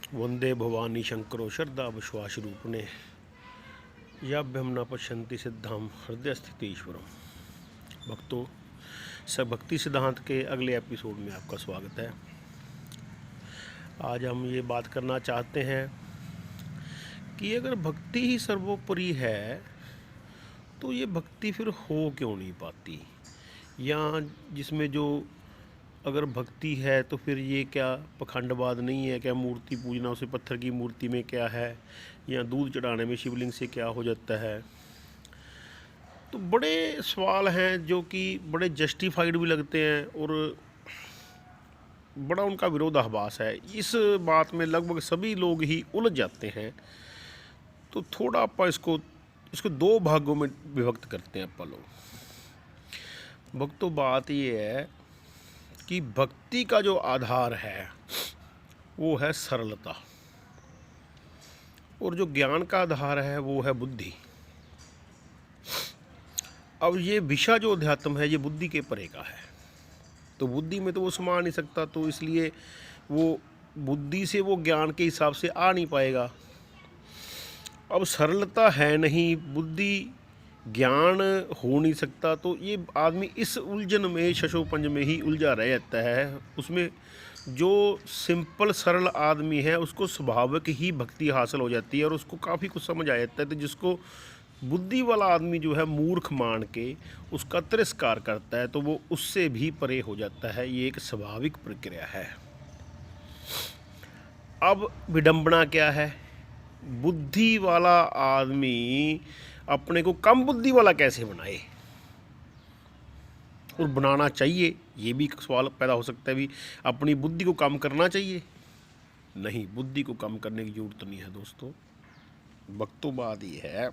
वंदे भवानी शंकरो श्रद्धा विश्वास रूपणे याभ्यम न पश्यन्ति सिद्धाम हृदय स्थित ईश्वरम। भक्तों, सब भक्ति सिद्धांत के अगले एपिसोड में आपका स्वागत है। आज हम ये बात करना चाहते हैं कि अगर भक्ति ही सर्वोपरि है तो ये भक्ति फिर हो क्यों नहीं पाती, या जिसमें जो अगर भक्ति है तो फिर ये क्या पखंडवाद नहीं है क्या? मूर्ति पूजना, उसे पत्थर की मूर्ति में क्या है, या दूध चढ़ाने में शिवलिंग से क्या हो जाता है? तो बड़े सवाल हैं जो कि बड़े जस्टिफाइड भी लगते हैं और बड़ा उनका विरोधाभास है। इस बात में लगभग सभी लोग ही उलझ जाते हैं। तो थोड़ा आप इसको दो भागों में विभक्त करते हैं आप लोग। भक्तों, बात ये है कि भक्ति का जो आधार है वो है सरलता, और जो ज्ञान का आधार है वो है बुद्धि। अब ये विषय जो अध्यात्म है ये बुद्धि के परे का है, तो बुद्धि में तो वो समा नहीं सकता, तो इसलिए वो बुद्धि से वो ज्ञान के हिसाब से आ नहीं पाएगा। अब सरलता है नहीं, बुद्धि ज्ञान हो नहीं सकता, तो ये आदमी इस उलझन में, शशोपंज में ही उलझा रह जाता है। उसमें जो सिंपल सरल आदमी है उसको स्वाभाविक ही भक्ति हासिल हो जाती है और उसको काफ़ी कुछ समझ आ जाता है। तो जिसको बुद्धि वाला आदमी जो है मूर्ख मान के उसका तिरस्कार करता है तो वो उससे भी परे हो जाता है। ये एक स्वाभाविक प्रक्रिया है। अब विडंबना क्या है? बुद्धि वाला आदमी अपने को कम बुद्धि वाला कैसे बनाए, और बनाना चाहिए, ये भी सवाल पैदा हो सकता है भी अपनी बुद्धि को कम करना चाहिए। नहीं, बुद्धि को कम करने की जरूरत नहीं है दोस्तों। भक्तों, बात ये है,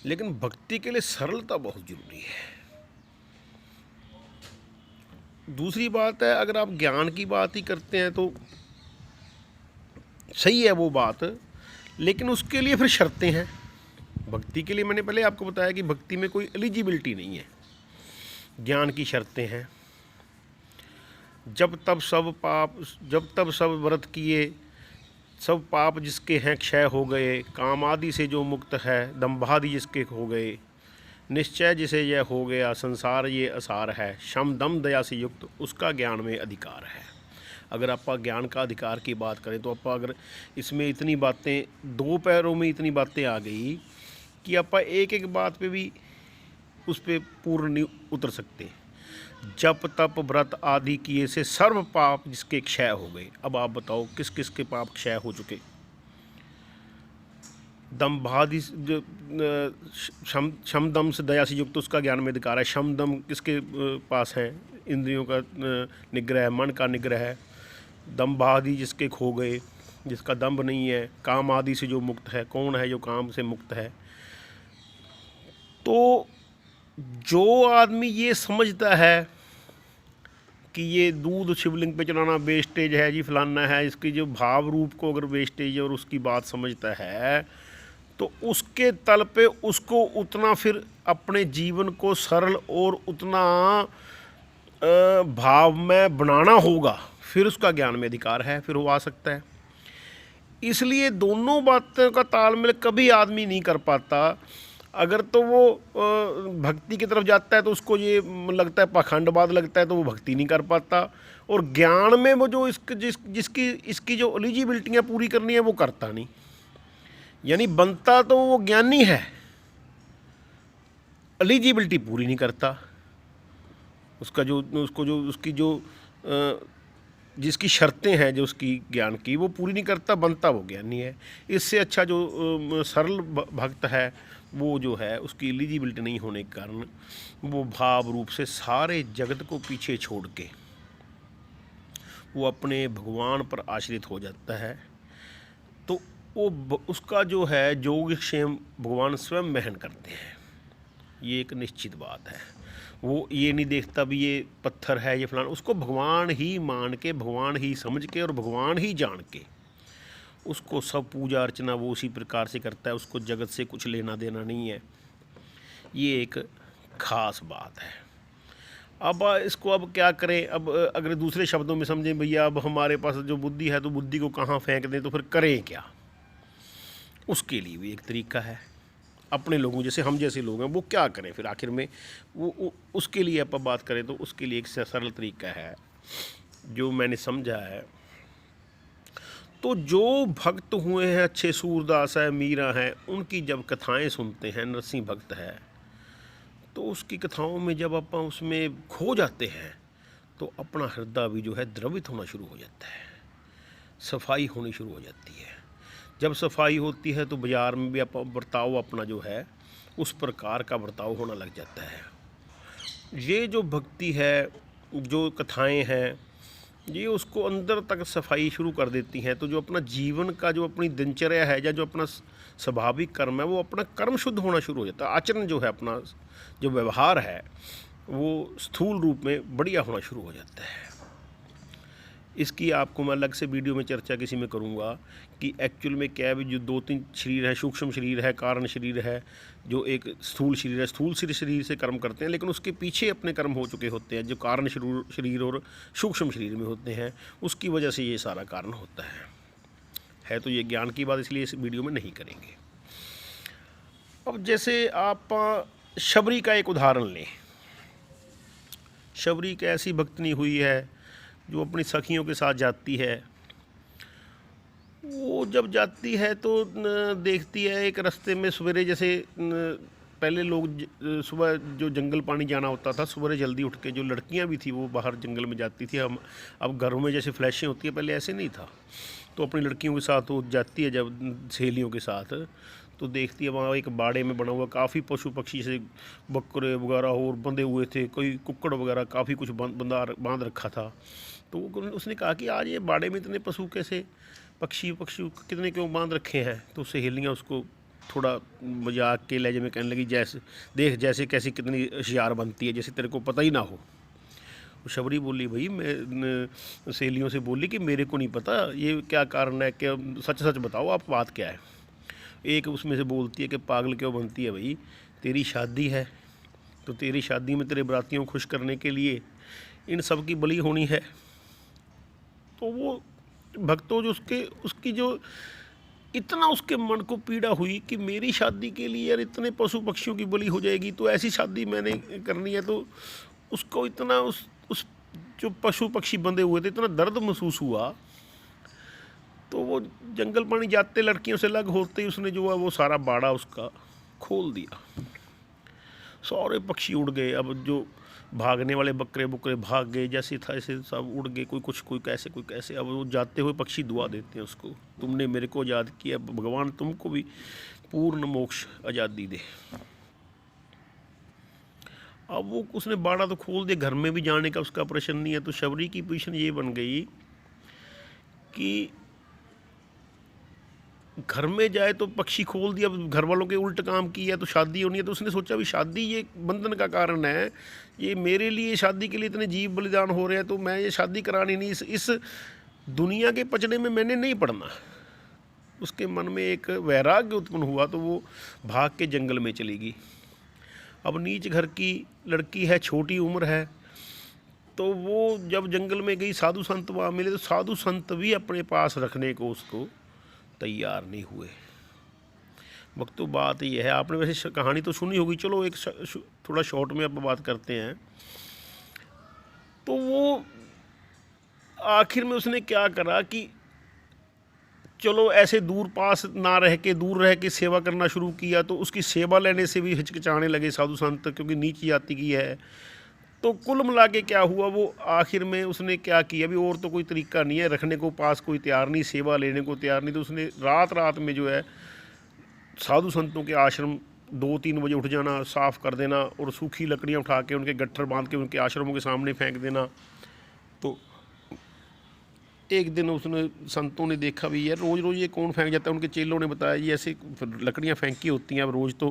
लेकिन भक्ति के लिए सरलता बहुत जरूरी है। दूसरी बात है, अगर आप ज्ञान की बात ही करते हैं तो सही है वो बात, लेकिन उसके लिए फिर शर्तें हैं। भक्ति के लिए मैंने पहले आपको बताया कि भक्ति में कोई एलिजिबिलिटी नहीं है, ज्ञान की शर्तें हैं। जब तब सब व्रत किए, सब पाप जिसके हैं क्षय हो गए, काम आदि से जो मुक्त है, दम्भादि जिसके हो गए, निश्चय जिसे यह हो गया, संसार ये असार है, शम दम दया से युक्त उसका ज्ञान में अधिकार है। अगर आप ज्ञान का अधिकार की बात करें तो आप अगर इसमें इतनी बातें, दो पैरों में इतनी बातें आ गई कि आप एक एक बात पे भी उस पर पूर्ण नहीं उतर सकते। जप तप व्रत आदि किए से सर्व पाप जिसके क्षय हो गए। अब आप बताओ किस किस के पाप क्षय हो चुके? दम्भादि शम दम से दया से युक्त उसका ज्ञान में अधिकार है। शम दम किसके पास है? इंद्रियों का निग्रह, मन का निग्रह है। दम्भादि जिसके खो गए, जिसका दम्भ नहीं है। काम आदि से जो मुक्त है, कौन है जो काम से मुक्त है? तो जो आदमी ये समझता है कि ये दूध शिवलिंग पे चलाना वेस्टेज है जी, फलाना है, इसकी जो भाव रूप को अगर वेस्टेज और उसकी बात समझता है तो उसके तल पे उसको उतना फिर अपने जीवन को सरल और उतना भाव में बनाना होगा, फिर उसका ज्ञान में अधिकार है, फिर वो आ सकता है। इसलिए दोनों बातों का तालमेल कभी आदमी नहीं कर पाता। अगर तो वो भक्ति की तरफ जाता है तो उसको ये लगता है पाखंडवाद लगता है, तो वो भक्ति नहीं कर पाता। और ज्ञान में वो जो जिसकी इसकी जो एलिजिबिलिटियाँ पूरी करनी है वो करता नहीं। यानी बनता तो वो ज्ञानी है, एलिजिबिलिटी पूरी नहीं करता। उसकी जो जिसकी शर्तें हैं जो उसकी ज्ञान की, वो पूरी नहीं करता, बनता वो ज्ञानी है। इससे अच्छा जो सरल भक्त है वो जो है उसकी एलिजिबिलिटी नहीं होने के कारण वो भाव रूप से सारे जगत को पीछे छोड़ के वो अपने भगवान पर आश्रित हो जाता है। तो वो उसका जो है योगक्षेम भगवान स्वयं वहन करते हैं, ये एक निश्चित बात है। वो ये नहीं देखता भी ये पत्थर है, ये फलाना, उसको भगवान ही मान के, भगवान ही समझ के और भगवान ही जान के उसको सब पूजा अर्चना वो उसी प्रकार से करता है। उसको जगत से कुछ लेना देना नहीं है। ये एक ख़ास बात है। अब इसको अब क्या करें। अब अगर दूसरे शब्दों में समझें भैया, अब हमारे पास जो बुद्धि है तो बुद्धि को कहाँ फेंक दें, तो फिर करें क्या। उसके लिए भी एक तरीका है। अपने लोगों जैसे हम जैसे लोग हैं वो क्या करें फिर आखिर में, उसके लिए आप बात करें तो उसके लिए एक सरल तरीका है जो मैंने समझा है। तो जो भक्त हुए हैं, अच्छे सूरदास है, मीरा हैं, उनकी जब कथाएं सुनते हैं, नरसिंह भक्त है, तो उसकी कथाओं में जब आप उसमें खो जाते हैं तो अपना हृदय भी जो है द्रवित होना शुरू हो जाता है, सफाई होनी शुरू हो जाती है। जब सफाई होती है तो बाज़ार में भी बर्ताव अपना जो है उस प्रकार का बर्ताव होना लग जाता है। ये जो भक्ति है, जो कथाएं हैं, ये उसको अंदर तक सफाई शुरू कर देती हैं। तो जो अपना जीवन का जो अपनी दिनचर्या है या जो अपना स्वाभाविक कर्म है, वो अपना कर्म शुद्ध होना शुरू हो जाता है। आचरण जो है, अपना जो व्यवहार है, वो स्थूल रूप में बढ़िया होना शुरू हो जाता है। इसकी आपको मैं अलग से वीडियो में चर्चा किसी में करूँगा कि एक्चुअल में क्या है। जो 2-3 शरीर है, सूक्ष्म शरीर है, कारण शरीर है, जो एक स्थूल शरीर है, स्थूल शरीर से कर्म करते हैं, लेकिन उसके पीछे अपने कर्म हो चुके होते हैं जो कारण शरीर और सूक्ष्म शरीर में होते हैं। उसकी वजह से ये सारा कारण होता है तो ये ज्ञान की बात, इसलिए इस वीडियो में नहीं करेंगे। अब जैसे आप शबरी का एक उदाहरण लें। शबरी एक ऐसी भक्तनी हुई है जो अपनी सखियों के साथ जाती है। वो जब जाती है तो देखती है एक रास्ते में सवेरे, जैसे पहले लोग सुबह जो जंगल पानी जाना होता था, सुबह जल्दी उठ के जो लड़कियां भी थी वो बाहर जंगल में जाती थी। हम अब घरों में जैसे फ्लैशें होती है, पहले ऐसे नहीं था। तो अपनी लड़कियों के साथ वो जाती है जब सहेलियों के साथ, तो देखती है वहाँ एक बाड़े में बना हुआ काफ़ी पशु पक्षी से बकरे वगैरह और बंधे हुए थे, कोई कुक्कड़ वगैरह काफ़ी कुछ बांध रखा था। तो उसने कहा कि आज ये बाड़े में इतने पशु कैसे, पक्षी कितने क्यों बांध रखे हैं। तो सहेलियाँ उसको थोड़ा मजाक के लहजे में कहने लगी, जैसे कैसी कितनी होशियार बनती है, जैसे तेरे को पता ही ना हो। शबरी बोली, भाई मैं सहेलियों से बोली कि मेरे को नहीं पता ये क्या कारण है, क्या सच सच बताओ आप, बात क्या है। एक उसमें से बोलती है कि पागल क्यों बनती है भाई, तेरी शादी है तो तेरी शादी में तेरे बरातियों को खुश करने के लिए इन सब की बलि होनी है। तो वो भक्तों जो उसकी जो इतना उसके मन को पीड़ा हुई कि मेरी शादी के लिए यार इतने पशु पक्षियों की बलि हो जाएगी, तो ऐसी शादी मैंने करनी है। तो उसको इतना उस जो पशु पक्षी बंधे हुए थे इतना दर्द महसूस हुआ। तो वो जंगल पानी जाते लड़कियों से अलग होते ही उसने जो है वो सारा बाड़ा उसका खोल दिया, सारे पक्षी उड़ गए। अब जो भागने वाले बकरे बुकरे भाग गए, जैसे था ऐसे सब उड़ गए, कोई कुछ कोई कैसे। अब वो जाते हुए पक्षी दुआ देते हैं उसको, तुमने मेरे को आज़ाद किया, भगवान तुमको भी पूर्ण मोक्ष आज़ादी दे। अब वो उसने बाड़ा तो खोल दिया, घर में भी जाने का उसका प्रश्न नहीं है। तो शबरी की पोजीशन ये बन गई कि घर में जाए तो पक्षी खोल दिया, घर वालों के उल्ट काम किया, तो शादी होनी है। तो उसने सोचा भी शादी ये बंधन का कारण है, ये मेरे लिए शादी के लिए इतने जीव बलिदान हो रहे हैं, तो मैं ये शादी करानी नहीं, इस दुनिया के पचड़े में मैंने नहीं पड़ना। उसके मन में एक वैराग्य उत्पन्न हुआ, तो वो भाग के जंगल में चली गई। अब नीच घर की लड़की है, छोटी उम्र है, तो वो जब जंगल में गई, साधु संत वहाँ मिले, तो साधु संत भी अपने पास रखने को उसको तैयार नहीं हुए। वक्त तो बात ये है, आपने वैसे कहानी तो सुनी होगी, चलो एक थोड़ा शॉर्ट में अब बात करते हैं। तो वो आखिर में उसने क्या करा कि चलो ऐसे दूर रह के सेवा करना शुरू किया। तो उसकी सेवा लेने से भी हिचकिचाने लगे साधु संत, क्योंकि नीची जाति की है। तो कुल मिला के क्या हुआ, वो आखिर में उसने क्या किया, अभी और तो कोई तरीका नहीं है, रखने को पास कोई तैयार नहीं, सेवा लेने को तैयार नहीं। तो उसने रात में जो है साधु संतों के आश्रम 2-3 बजे उठ जाना, साफ़ कर देना, और सूखी लकड़ियाँ उठा के उनके गट्ठर बांध के उनके आश्रमों के सामने फेंक देना। तो एक दिन उसने संतों ने देखा भी यार रोज़ ये कौन फेंक जाता है। उनके चेलों ने बताया ये ऐसे लकड़ियाँ फेंकी होती हैं। अब रोज़ तो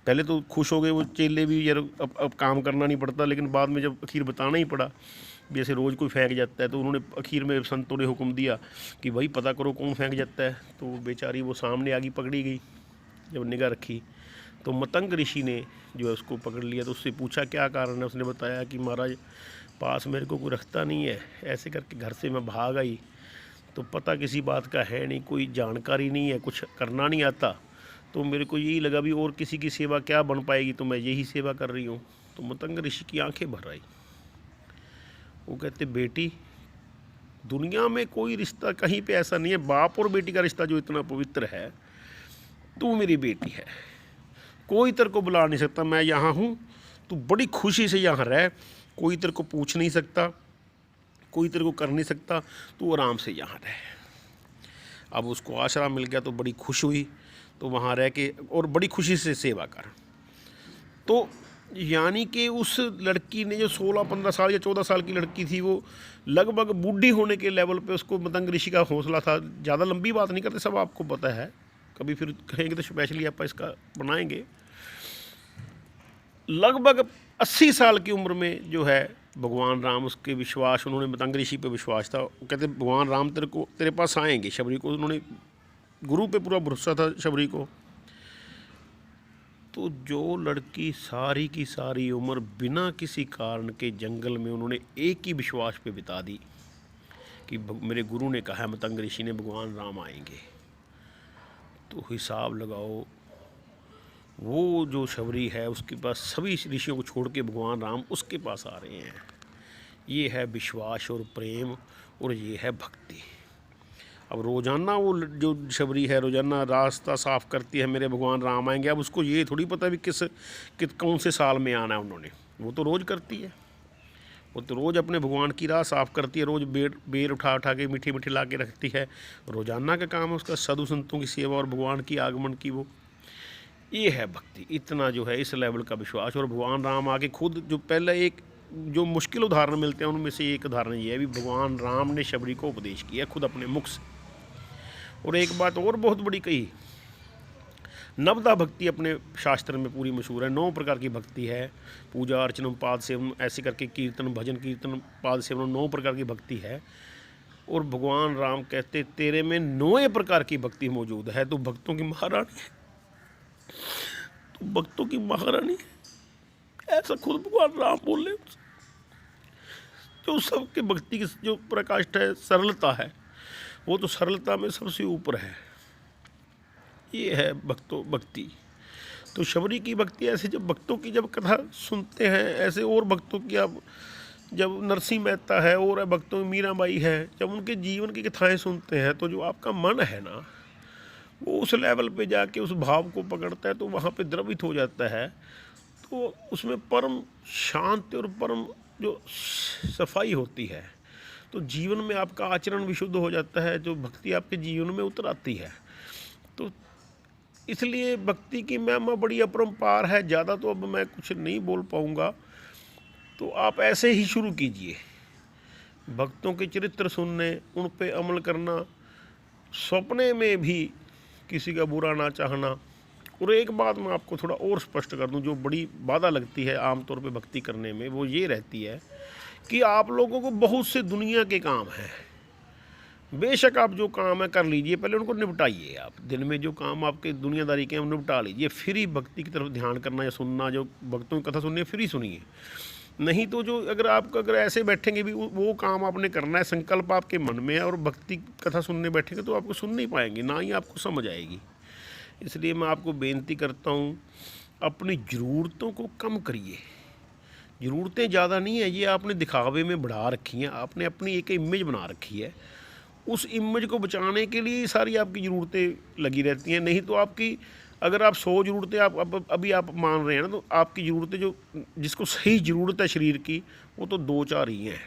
पहले तो खुश हो गए वो चेले भी, यार अब काम करना नहीं पड़ता, लेकिन बाद में जब आखिर बताना ही पड़ा भी ऐसे रोज़ कोई फेंक जाता है, तो उन्होंने आखिर में संतों ने हुक्म दिया कि भाई पता करो कौन फेंक जाता है। तो बेचारी वो सामने आ गई, पकड़ी गई। जब निगाह रखी तो मतंग ऋषि ने जो है उसको पकड़ लिया। तो उससे पूछा क्या कारण है। उसने बताया कि महाराज पास मेरे को कोई रखता नहीं है, ऐसे करके घर से मैं भाग आई, तो पता किसी बात का है नहीं, कोई जानकारी नहीं है, कुछ करना नहीं आता, तो मेरे को यही लगा भी और किसी की सेवा क्या बन पाएगी, तो मैं यही सेवा कर रही हूँ। तो मतंग ऋषि की आंखें भर आई। वो कहते बेटी दुनिया में कोई रिश्ता कहीं पे ऐसा नहीं है, बाप और बेटी का रिश्ता जो इतना पवित्र है, तू मेरी बेटी है, कोई तेरे को बुला नहीं सकता, मैं यहाँ हूँ, तू बड़ी खुशी से यहाँ रह, कोई तेरे को पूछ नहीं सकता, कोई तेरे को कर नहीं सकता, तू आराम से यहाँ रह। अब उसको आश्रम मिल गया तो बड़ी खुश हुई, तो वहाँ रह के और बड़ी खुशी से सेवा कर। तो यानी कि उस लड़की ने जो 16-15 साल या 14 साल की लड़की थी, वो लगभग बूढ़ी होने के लेवल पे उसको मतंग ऋषि का हौसला था। ज़्यादा लंबी बात नहीं करते, सब आपको पता है, कभी फिर कहेंगे तो स्पेशली आप इसका बनाएंगे। लगभग 80 साल की उम्र में जो है भगवान राम, उसके विश्वास, उन्होंने मतंग ऋषि पे विश्वास था, वो कहते भगवान राम तेरे पास आएंगे। शबरी को उन्होंने, गुरु पे पूरा भरोसा था शबरी को। तो जो लड़की सारी की सारी उम्र बिना किसी कारण के जंगल में उन्होंने एक ही विश्वास पे बिता दी कि मेरे गुरु ने कहा है, मतंग ऋषि ने, भगवान राम आएंगे, तो हिसाब लगाओ वो जो शबरी है उसके पास सभी ऋषियों को छोड़ के भगवान राम उसके पास आ रहे हैं। ये है विश्वास और प्रेम, और ये है भक्ति। अब रोज़ाना वो जो शबरी है रोज़ाना रास्ता साफ़ करती है, मेरे भगवान राम आएंगे। अब उसको ये थोड़ी पता भी कौन से साल में आना है उन्होंने, वो तो रोज़ करती है, वो तो रोज़ अपने भगवान की राह साफ़ करती है, रोज़ बेर उठा उठा के मीठी मीठी ला के रखती है, रोज़ाना का काम है उसका साधु संतों की सेवा और भगवान की आगमन की। वो ये है भक्ति, इतना जो है इस लेवल का विश्वास। और भगवान राम आके खुद, जो पहले एक जो मुश्किल उदाहरण मिलते हैं उनमें से एक उदाहरण ये है भी, भगवान राम ने शबरी को उपदेश किया खुद अपने मुख से। और एक बात और बहुत बड़ी कही, नवदा भक्ति अपने शास्त्र में पूरी मशहूर है। 9 प्रकार की भक्ति है, पूजा अर्चन पाद सेवन, ऐसे करके कीर्तन भजन कीर्तन पाद सेवन, 9 प्रकार की भक्ति है। और भगवान राम कहते तेरे में 9 प्रकार की भक्ति मौजूद है, तो भक्तों की महारानी है, तो भक्तों की महारानी, ऐसा खुद भगवान राम बोले। जो सबके भक्ति की जो प्रकाष्ठ है, सरलता है, वो तो सरलता में सबसे ऊपर है। ये है भक्ति। तो शबरी की भक्ति ऐसे, जब भक्तों की जब कथा सुनते हैं, ऐसे और भक्तों की, अब जब नरसिंह मेहता है और भक्तों में मीराबाई है, जब उनके जीवन की कथाएं सुनते हैं, तो जो आपका मन है ना, वो उस लेवल पे जाके उस भाव को पकड़ता है, तो वहाँ पे द्रवित हो जाता है। तो उसमें परम शांति और परम जो सफाई होती है, तो जीवन में आपका आचरण विशुद्ध हो जाता है, जो भक्ति आपके जीवन में उतर आती है। तो इसलिए भक्ति की महिमा बड़ी अपरंपार है। ज़्यादा तो अब मैं कुछ नहीं बोल पाऊँगा, तो आप ऐसे ही शुरू कीजिए, भक्तों के चरित्र सुनने, उन पे अमल करना, सपने में भी किसी का बुरा ना चाहना। और एक बात मैं आपको थोड़ा और स्पष्ट कर दूं, जो बड़ी बाधा लगती है आमतौर पे भक्ति करने में, वो ये रहती है कि आप लोगों को बहुत से दुनिया के काम हैं। बेशक आप जो काम है कर लीजिए, पहले उनको निपटाइए। आप दिन में जो काम आपके दुनियादारी के हैं निपटा लीजिए, फिर ही भक्ति की तरफ ध्यान करना या सुनना, जो भक्तों की कथा सुननी है फिर ही सुनिए। नहीं तो जो अगर ऐसे बैठेंगे भी, वो काम आपने करना है, संकल्प आपके मन में है, और भक्ति कथा सुनने बैठेंगे तो आपको सुन नहीं पाएंगे, ना ही आपको समझ आएगी। इसलिए मैं आपको बेनती करता हूँ, अपनी ज़रूरतों को कम करिए। ज़रूरतें ज़्यादा नहीं है, ये आपने दिखावे में बढ़ा रखी हैं, आपने अपनी एक इमेज बना रखी है, उस इमेज को बचाने के लिए सारी आपकी ज़रूरतें लगी रहती हैं। नहीं तो आपकी, अगर आप 100 ज़रूरतें आप अभी आप मान रहे हैं ना, तो आपकी ज़रूरतें, जो जिसको सही ज़रूरत है शरीर की, वो तो 2-4 ही हैं।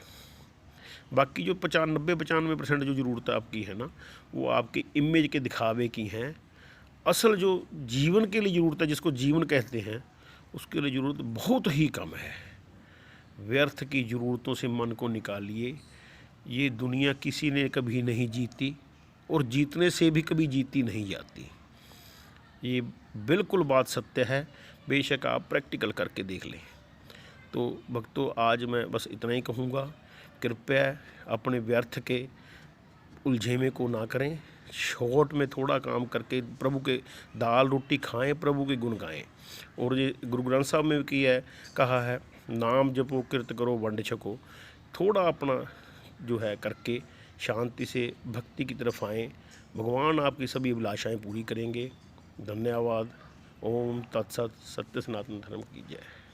बाकी जो 95% जो ज़रूरत आपकी है ना, वो आपकी इमेज के दिखावे की हैं। असल जो जीवन के लिए ज़रूरत है, जिसको जीवन कहते हैं, उसके लिए ज़रूरत बहुत ही कम है। व्यर्थ की ज़रूरतों से मन को निकालिए। ये दुनिया किसी ने कभी नहीं जीती, और जीतने से भी कभी जीती नहीं जाती। ये बिल्कुल बात सत्य है, बेशक आप प्रैक्टिकल करके देख लें। तो भक्तों, आज मैं बस इतना ही कहूँगा, कृपया अपने व्यर्थ के उलझेमे को ना करें, शॉर्ट में थोड़ा काम करके प्रभु के दाल रोटी खाएं, प्रभु के गुण गाएं। और ये गुरु ग्रंथ साहब में भी कहा है, नाम जपो किरत करो वंड छको। थोड़ा अपना जो है करके शांति से भक्ति की तरफ आएँ, भगवान आपकी सभी अभिलाषाएं पूरी करेंगे। धन्यवाद। ओम तत्सत। सत्य सनातन धर्म की जय।